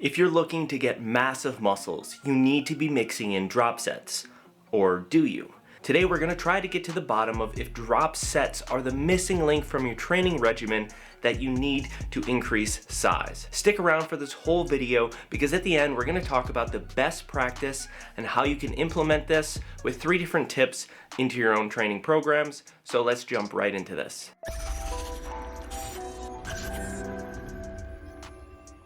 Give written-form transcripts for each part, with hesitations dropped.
If you're looking to get massive muscles, you need to be mixing in drop sets. Or do you? Today we're going to try to get to the bottom of if drop sets are the missing link from your training regimen that you need to increase size. Stick around for this whole video because at the end we're going to talk about the best practice and how you can implement this with 3 different tips into your own training programs. So let's jump right into this.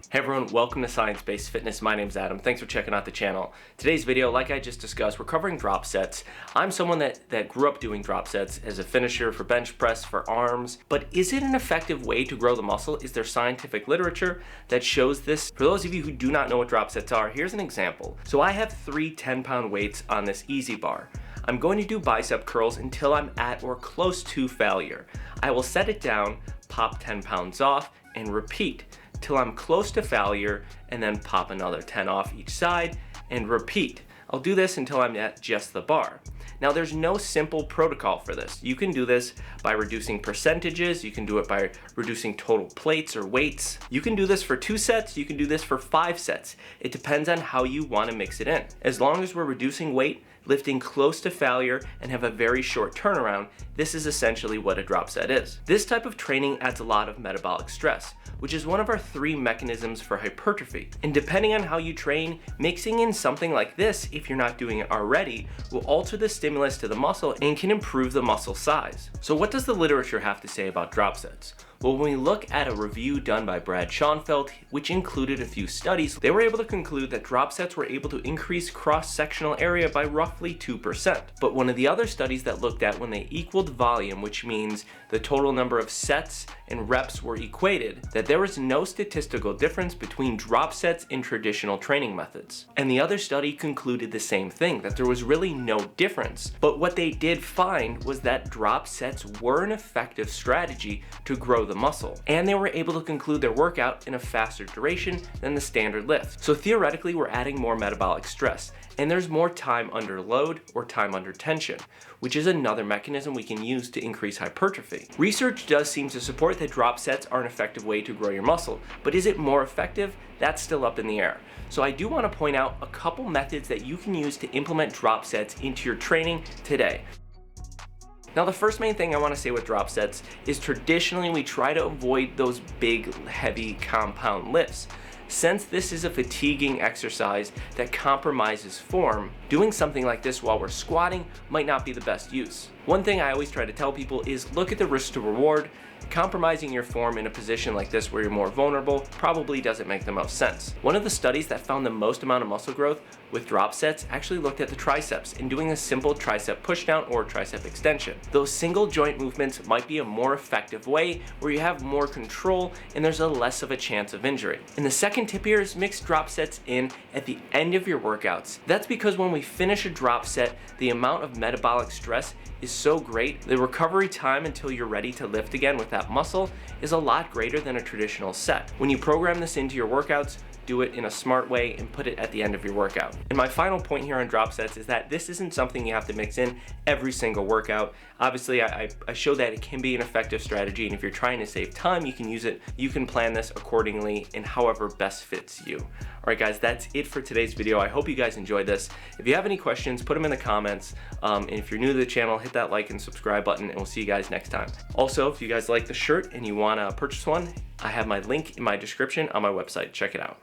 Hey everyone, welcome to Science Based Fitness. My name's Adam. Thanks for checking out the channel. Today's video, like I just discussed, we're covering drop sets. I'm someone that grew up doing drop sets as a finisher for bench press, for arms, but is it an effective way to grow the muscle? Is there scientific literature that shows this? For those of you who do not know what drop sets are, here's an example. So I have 3 10-pound weights on this EZ bar. I'm going to do bicep curls until I'm at or close to failure. I will set it down, pop 10 pounds off, and repeat till I'm close to failure, and then pop another 10 off each side and repeat. I'll do this until I'm at just the bar. Now there's no simple protocol for this. You can do this by reducing percentages, you can do it by reducing total plates or weights. You can do this for 2 sets, you can do this for 5 sets. It depends on how you want to mix it in. As long as we're reducing weight, lifting close to failure, and have a very short turnaround, this is essentially what a drop set is. This type of training adds a lot of metabolic stress, which is one of our 3 mechanisms for hypertrophy. And depending on how you train, mixing in something like this, if you're not doing it already, will alter the stimulus to the muscle and can improve the muscle size. So what does the literature have to say about drop sets? Well, when we look at a review done by Brad Schoenfeld, which included a few studies, they were able to conclude that drop sets were able to increase cross-sectional area by roughly 2%. But one of the other studies that looked at when they equaled volume, which means the total number of sets and reps were equated, that there was no statistical difference between drop sets and traditional training methods. And the other study concluded the same thing, that there was really no difference. But what they did find was that drop sets were an effective strategy to grow the muscle, and they were able to conclude their workout in a faster duration than the standard lift. So theoretically, we're adding more metabolic stress, and there's more time under load or time under tension, which is another mechanism we can use to increase hypertrophy. Research does seem to support that drop sets are an effective way to grow your muscle, but is it more effective? That's still up in the air. So I do want to point out a couple methods that you can use to implement drop sets into your training today. Now the first main thing I want to say with drop sets is traditionally we try to avoid those big, heavy compound lifts. Since this is a fatiguing exercise that compromises form, doing something like this while we're squatting might not be the best use. One thing I always try to tell people is look at the risk to reward. Compromising your form in a position like this where you're more vulnerable probably doesn't make the most sense. One of the studies that found the most amount of muscle growth with drop sets actually looked at the triceps and doing a simple tricep pushdown or tricep extension. Those single joint movements might be a more effective way where you have more control and there's a less of a chance of injury. And the second tip here is mix drop sets in at the end of your workouts. That's because when we finish a drop set, the amount of metabolic stress is so great, the recovery time until you're ready to lift again with that muscle is a lot greater than a traditional set. When you program this into your workouts, do it in a smart way and put it at the end of your workout. And my final point here on drop sets is that this isn't something you have to mix in every single workout. Obviously, I show that it can be an effective strategy, and if you're trying to save time, you can use it. You can plan this accordingly and however best fits you. All right, guys, that's it for today's video. I hope you guys enjoyed this. If you have any questions, put them in the comments. And if you're new to the channel, hit that like and subscribe button, and we'll see you guys next time. Also, if you guys like the shirt and you want to purchase one, I have my link in my description on my website. Check it out.